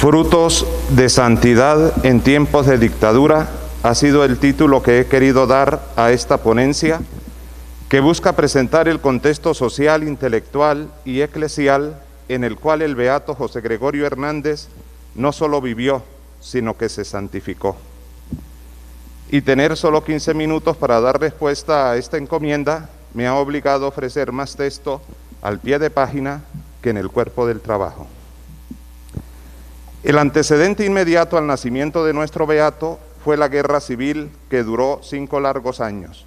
Frutos de santidad en tiempos de dictadura ha sido el título que he querido dar a esta ponencia, que busca presentar el contexto social, intelectual y eclesial en el cual el beato José Gregorio Hernández no solo vivió, sino que se santificó. Y tener solo 15 minutos para dar respuesta a esta encomienda me ha obligado a ofrecer más texto al pie de página que en el cuerpo del trabajo. El antecedente inmediato al nacimiento de nuestro beato fue la guerra civil que duró 5 largos años,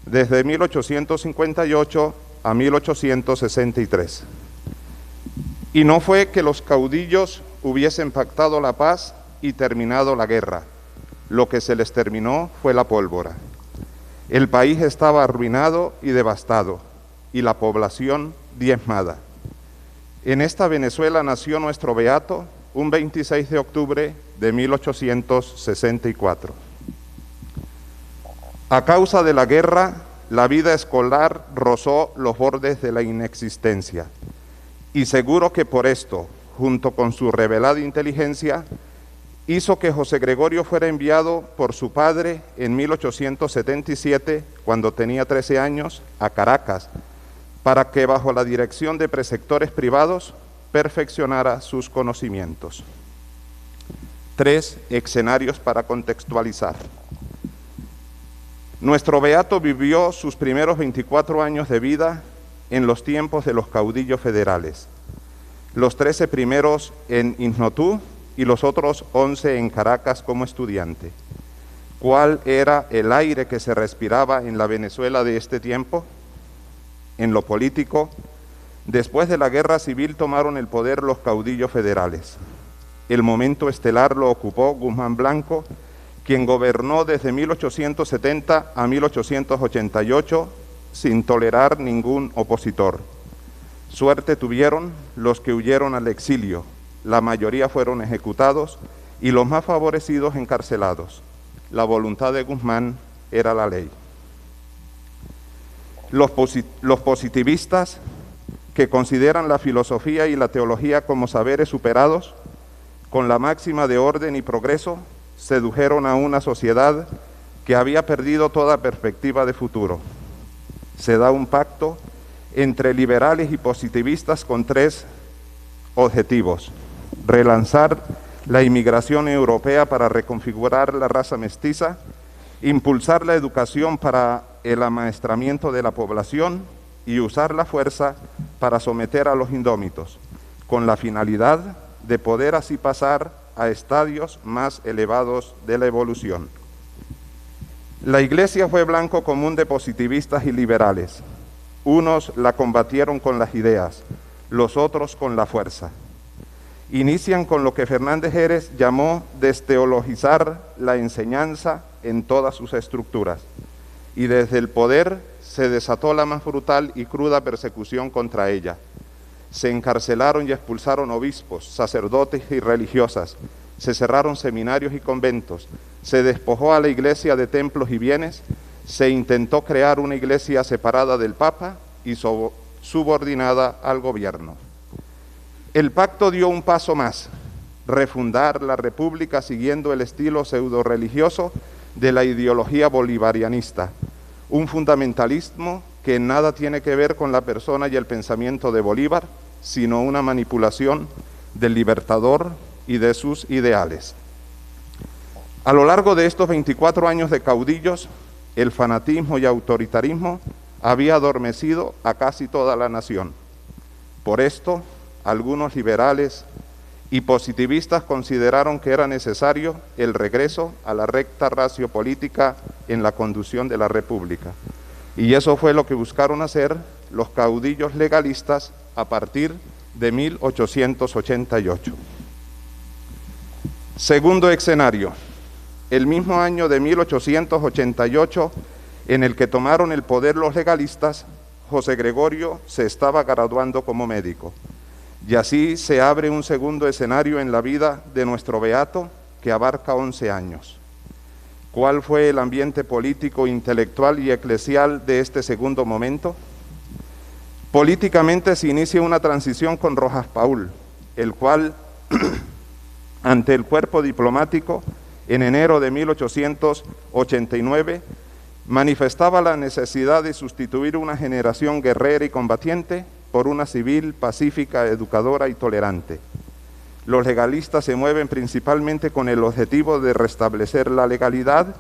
desde 1858 a 1863. Y no fue que los caudillos hubiesen pactado la paz y terminado la guerra. Lo que se les terminó fue la pólvora. El país estaba arruinado y devastado, y la población diezmada. En esta Venezuela nació nuestro beato un 26 de octubre de 1864. A causa de la guerra, la vida escolar rozó los bordes de la inexistencia, y seguro que por esto, junto con su revelada inteligencia, hizo que José Gregorio fuera enviado por su padre en 1877, cuando tenía 13 años, a Caracas, para que bajo la dirección de preceptores privados perfeccionara sus conocimientos. 3 escenarios para contextualizar. Nuestro beato vivió sus primeros 24 años de vida en los tiempos de los caudillos federales, los 13 primeros en Isnotú y los otros 11 en Caracas como estudiante. ¿Cuál era el aire que se respiraba en la Venezuela de este tiempo? En lo político, después de la guerra civil tomaron el poder los caudillos federales. El momento estelar lo ocupó Guzmán Blanco, quien gobernó desde 1870 a 1888 sin tolerar ningún opositor. Suerte tuvieron los que huyeron al exilio. La mayoría fueron ejecutados y los más favorecidos encarcelados. La voluntad de Guzmán era la ley. Los positivistas, que consideran la filosofía y la teología como saberes superados, con la máxima de orden y progreso, sedujeron a una sociedad que había perdido toda perspectiva de futuro. Se da un pacto entre liberales y positivistas con 3 objetivos: relanzar la inmigración europea para reconfigurar la raza mestiza, impulsar la educación para el amaestramiento de la población y usar la fuerza para someter a los indómitos, con la finalidad de poder así pasar a estadios más elevados de la evolución. La Iglesia fue blanco común de positivistas y liberales. Unos la combatieron con las ideas, los otros con la fuerza. Inician con lo que Fernández Jerez llamó desteologizar la enseñanza en todas sus estructuras, y desde el poder se desató la más brutal y cruda persecución contra ella. Se encarcelaron y expulsaron obispos, sacerdotes y religiosas, se cerraron seminarios y conventos, se despojó a la Iglesia de templos y bienes, se intentó crear una Iglesia separada del Papa y subordinada al gobierno. El pacto dio un paso más: refundar la República siguiendo el estilo pseudo-religioso de la ideología bolivarianista, un fundamentalismo que nada tiene que ver con la persona y el pensamiento de Bolívar, sino una manipulación del Libertador y de sus ideales. A lo largo de estos 24 años de caudillos, el fanatismo y autoritarismo había adormecido a casi toda la nación. Por esto, algunos liberales y positivistas consideraron que era necesario el regreso a la recta ratio política en la conducción de la República. Y eso fue lo que buscaron hacer los caudillos legalistas a partir de 1888. Segundo escenario: el mismo año de 1888, en el que tomaron el poder los legalistas, José Gregorio se estaba graduando como médico. Y así se abre un segundo escenario en la vida de nuestro beato que abarca 11 años. ¿Cuál fue el ambiente político, intelectual y eclesial de este segundo momento? Políticamente se inicia una transición con Rojas Paul, el cual ante el cuerpo diplomático en enero de 1889, manifestaba la necesidad de sustituir una generación guerrera y combatiente por una civil, pacífica, educadora y tolerante. Los legalistas se mueven principalmente con el objetivo de restablecer la legalidad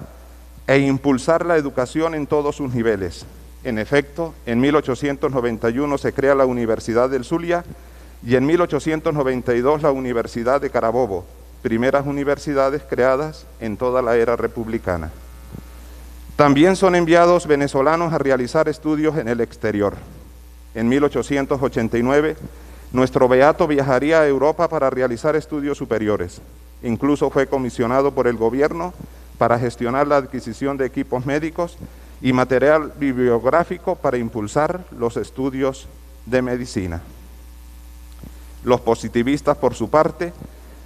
e impulsar la educación en todos sus niveles. En efecto, en 1891 se crea la Universidad del Zulia y en 1892 la Universidad de Carabobo, primeras universidades creadas en toda la era republicana. También son enviados venezolanos a realizar estudios en el exterior. En 1889, nuestro beato viajaría a Europa para realizar estudios superiores. Incluso fue comisionado por el gobierno para gestionar la adquisición de equipos médicos y material bibliográfico para impulsar los estudios de medicina. Los positivistas, por su parte,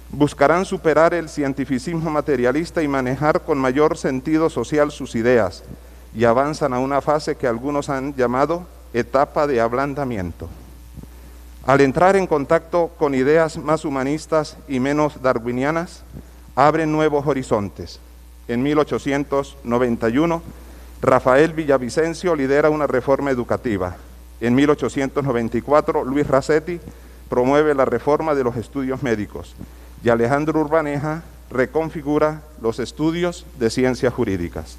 buscarán superar el cientificismo materialista y manejar con mayor sentido social sus ideas, y avanzan a una fase que algunos han llamado etapa de ablandamiento. Al entrar en contacto con ideas más humanistas y menos darwinianas, abren nuevos horizontes. En 1891, Rafael Villavicencio lidera una reforma educativa. En 1894, Luis Racetti promueve la reforma de los estudios médicos y Alejandro Urbaneja reconfigura los estudios de ciencias jurídicas.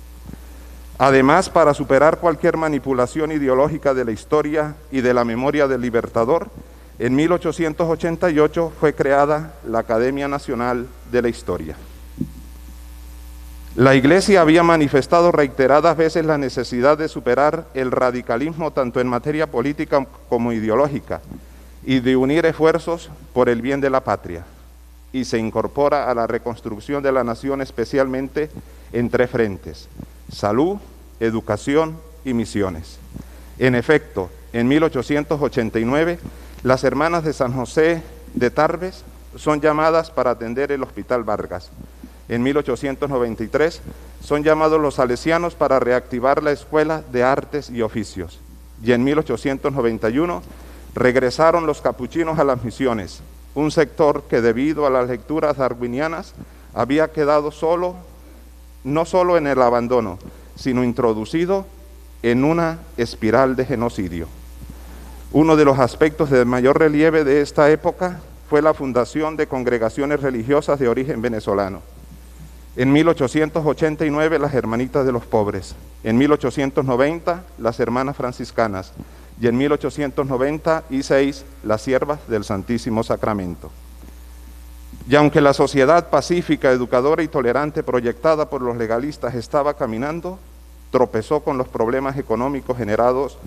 Además, para superar cualquier manipulación ideológica de la historia y de la memoria del Libertador, en 1888 fue creada la Academia Nacional de la Historia. La Iglesia había manifestado reiteradas veces la necesidad de superar el radicalismo tanto en materia política como ideológica y de unir esfuerzos por el bien de la patria, y se incorpora a la reconstrucción de la nación especialmente en tres frentes: salud, educación y misiones. En efecto, en 1889, las hermanas de San José de Tarbes son llamadas para atender el Hospital Vargas. En 1893 son llamados los salesianos para reactivar la Escuela de Artes y Oficios. Y en 1891 regresaron los capuchinos a las misiones, un sector que debido a las lecturas darwinianas había quedado solo, no solo en el abandono, sino introducido en una espiral de genocidio. Uno de los aspectos de mayor relieve de esta época fue la fundación de congregaciones religiosas de origen venezolano. En 1889, las Hermanitas de los Pobres. En 1890, las Hermanas Franciscanas. Y en 1896, las Siervas del Santísimo Sacramento. Y aunque la sociedad pacífica, educadora y tolerante proyectada por los legalistas estaba caminando, tropezó con los problemas económicos generados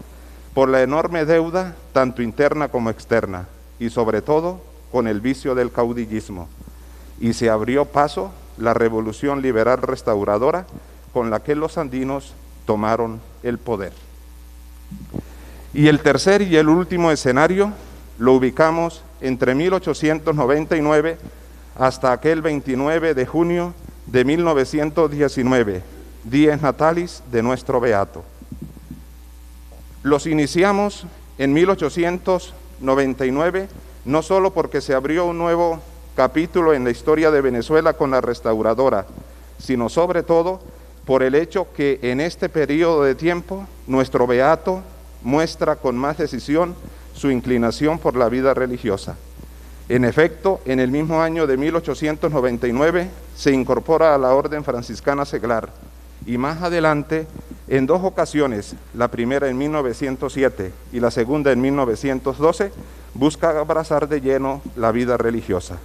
por la enorme deuda, tanto interna como externa, y sobre todo con el vicio del caudillismo. Y se abrió paso la revolución liberal restauradora con la que los andinos tomaron el poder. Y el tercer y el último escenario lo ubicamos entre 1899 hasta aquel 29 de junio de 1919, Dies Natalis de nuestro beato. Los iniciamos en 1899, no solo porque se abrió un nuevo capítulo en la historia de Venezuela con la restauradora, sino sobre todo por el hecho que en este periodo de tiempo nuestro beato muestra con más decisión su inclinación por la vida religiosa. En efecto, en el mismo año de 1899 se incorpora a la Orden Franciscana Seglar, y más adelante, en dos ocasiones, la primera en 1907 y la segunda en 1912, busca abrazar de lleno la vida religiosa.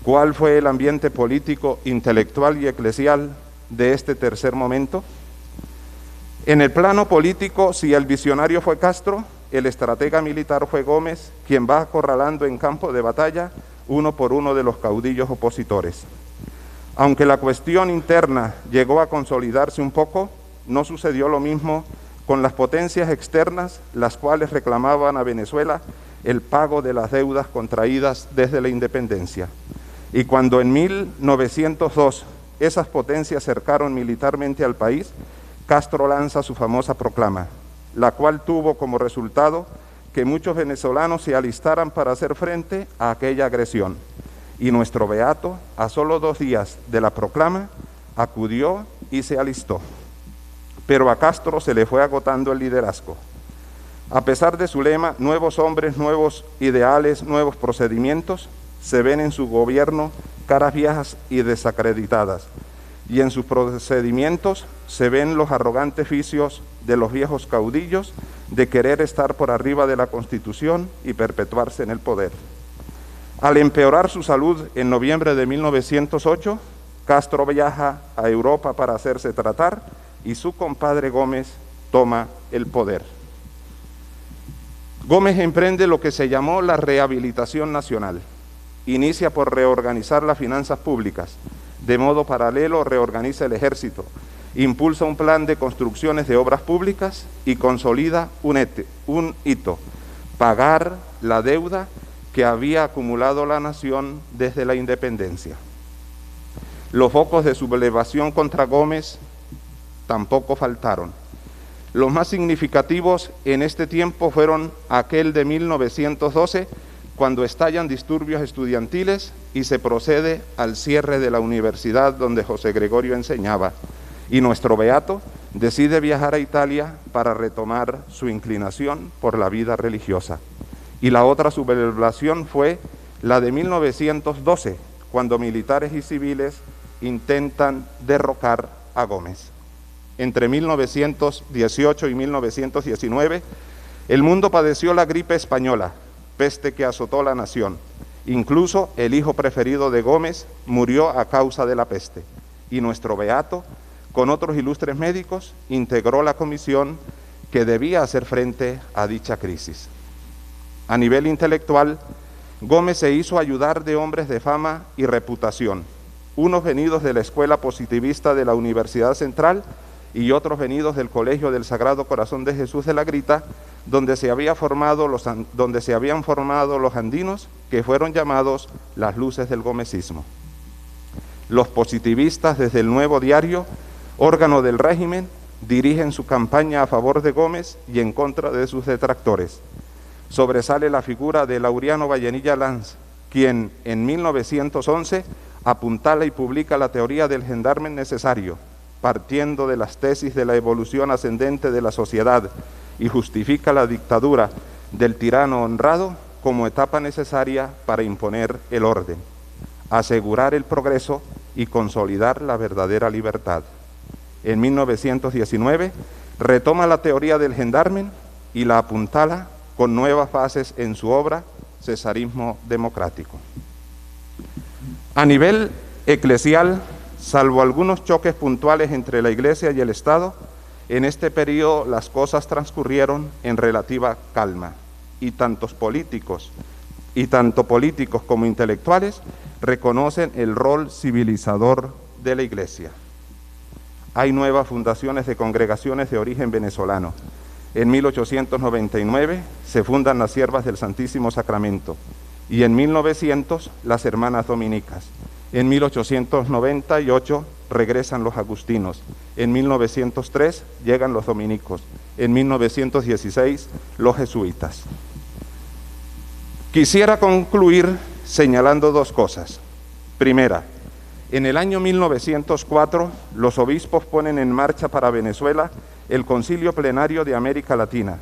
¿Cuál fue el ambiente político, intelectual y eclesial de este tercer momento? En el plano político, si el visionario fue Castro, el estratega militar fue Gómez, quien va acorralando en campo de batalla uno por uno de los caudillos opositores. Aunque la cuestión interna llegó a consolidarse un poco, no sucedió lo mismo con las potencias externas, las cuales reclamaban a Venezuela el pago de las deudas contraídas desde la independencia. Y cuando en 1902 esas potencias cercaron militarmente al país, Castro lanza su famosa proclama, la cual tuvo como resultado que muchos venezolanos se alistaran para hacer frente a aquella agresión. y nuestro beato, a solo 2 días de la proclama, acudió y se alistó. Pero a Castro se le fue agotando el liderazgo. A pesar de su lema, nuevos hombres, nuevos ideales, nuevos procedimientos, se ven en su gobierno caras viejas y desacreditadas, y en sus procedimientos se ven los arrogantes vicios de los viejos caudillos de querer estar por arriba de la Constitución y perpetuarse en el poder. Al empeorar su salud en noviembre de 1908, Castro viaja a Europa para hacerse tratar y su compadre Gómez toma el poder. Gómez emprende lo que se llamó la rehabilitación nacional. Inicia por reorganizar las finanzas públicas. De modo paralelo reorganiza el ejército, impulsa un plan de construcciones de obras públicas y consolida un hito: pagar la deuda que había acumulado la nación desde la independencia. Los focos de sublevación contra Gómez tampoco faltaron. Los más significativos en este tiempo fueron aquel de 1912, cuando estallan disturbios estudiantiles y se procede al cierre de la universidad donde José Gregorio enseñaba, y nuestro beato decide viajar a Italia para retomar su inclinación por la vida religiosa. Y la otra sublevación fue la de 1912, cuando militares y civiles intentan derrocar a Gómez. Entre 1918 y 1919, el mundo padeció la gripe española, peste que azotó la nación. Incluso el hijo preferido de Gómez murió a causa de la peste, y nuestro beato, con otros ilustres médicos, integró la comisión que debía hacer frente a dicha crisis. A nivel intelectual, Gómez se hizo ayudar de hombres de fama y reputación, unos venidos de la Escuela Positivista de la Universidad Central y otros venidos del Colegio del Sagrado Corazón de Jesús de la Grita, donde se habían formado los andinos, que fueron llamados las luces del gomecismo. Los positivistas, desde el Nuevo Diario, órgano del régimen, dirigen su campaña a favor de Gómez y en contra de sus detractores. Sobresale la figura de Laureano Vallenilla Lanz, quien en 1911 apuntala y publica la teoría del gendarme necesario, partiendo de las tesis de la evolución ascendente de la sociedad, y justifica la dictadura del tirano honrado como etapa necesaria para imponer el orden, asegurar el progreso y consolidar la verdadera libertad. En 1919 retoma la teoría del gendarmen y la apuntala con nuevas fases en su obra Cesarismo Democrático. A nivel eclesial, salvo algunos choques puntuales entre la Iglesia y el Estado, en este periodo las cosas transcurrieron en relativa calma, y tanto políticos como intelectuales reconocen el rol civilizador de la Iglesia. Hay nuevas fundaciones de congregaciones de origen venezolano. En 1899 se fundan las Siervas del Santísimo Sacramento y en 1900 las Hermanas Dominicas. En 1898 regresan los agustinos, en 1903 llegan los dominicos, en 1916 los jesuitas. Quisiera concluir señalando 2 cosas. Primera, en el año 1904 los obispos ponen en marcha para Venezuela el Concilio Plenario de América Latina,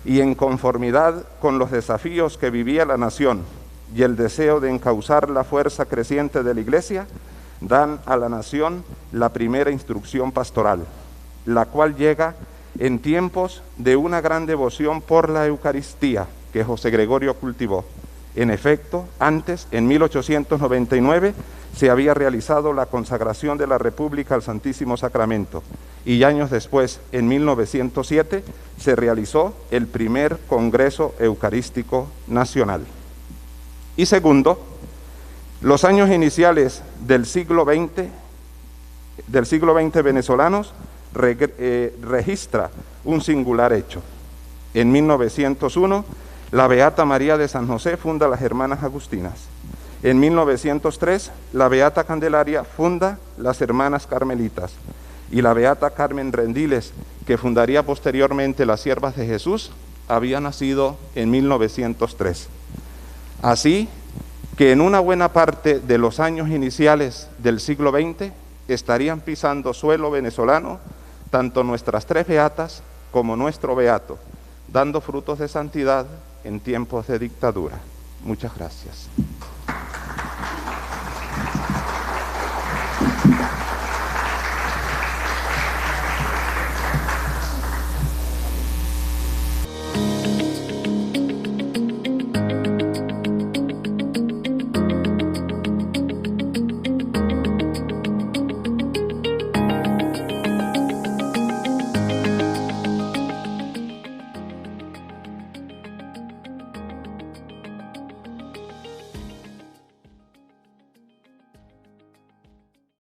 y en conformidad con los desafíos que vivía la nación y el deseo de encauzar la fuerza creciente de la Iglesia, dan a la nación la primera instrucción pastoral, la cual llega en tiempos de una gran devoción por la Eucaristía que José Gregorio cultivó. En efecto, antes, en 1899, se había realizado la consagración de la República al Santísimo Sacramento, y años después, en 1907, se realizó el primer Congreso Eucarístico Nacional. Y segundo, los años iniciales del siglo XX venezolanos registra un singular hecho. En 1901, la Beata María de San José funda las Hermanas Agustinas. En 1903, la Beata Candelaria funda las Hermanas Carmelitas, y la Beata Carmen Rendiles, que fundaría posteriormente las Siervas de Jesús, había nacido en 1903. Así, que en una buena parte de los años iniciales del siglo XX estarían pisando suelo venezolano tanto nuestras tres beatas como nuestro beato, dando frutos de santidad en tiempos de dictadura. Muchas gracias.